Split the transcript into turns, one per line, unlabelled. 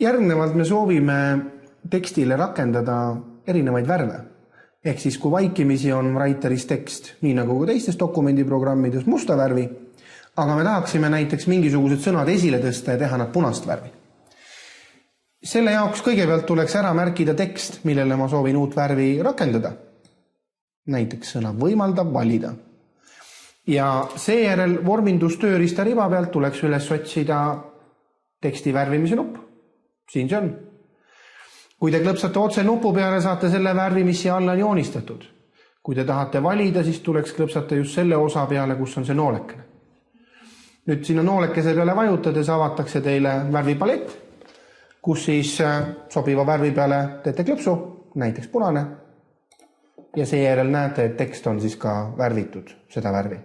Järgnevalt me soovime tekstile rakendada erinevaid värve. Ehk siis kui vaikimisi on Writeris tekst, nii nagu ka teistes dokumendiprogrammides musta värvi, aga me tahaksime näiteks mingisugused sõnad esile tõsta ja teha nad punast värvi. Selle jaoks kõigepealt tuleks ära märkida tekst, millele ma soovin uut värvi rakendada. Näiteks sõna võimaldab valida. Ja seejärel vormindustööriista riba pealt tuleks üles otsida teksti värvimise nupp. Siin see on. Kui te klõpsate otse nupu peale, saate selle värvi, mis siia alla on joonistatud. Kui te tahate valida, siis tuleks klõpsata just selle osa peale, kus on see noolekene. Nüüd sinna noolekese peale vajutades avatakse teile värvipalett, kus siis sobiva värvi peale teete klõpsu, näiteks punane, ja seejärel näete, et tekst on siis ka värvitud seda värvi.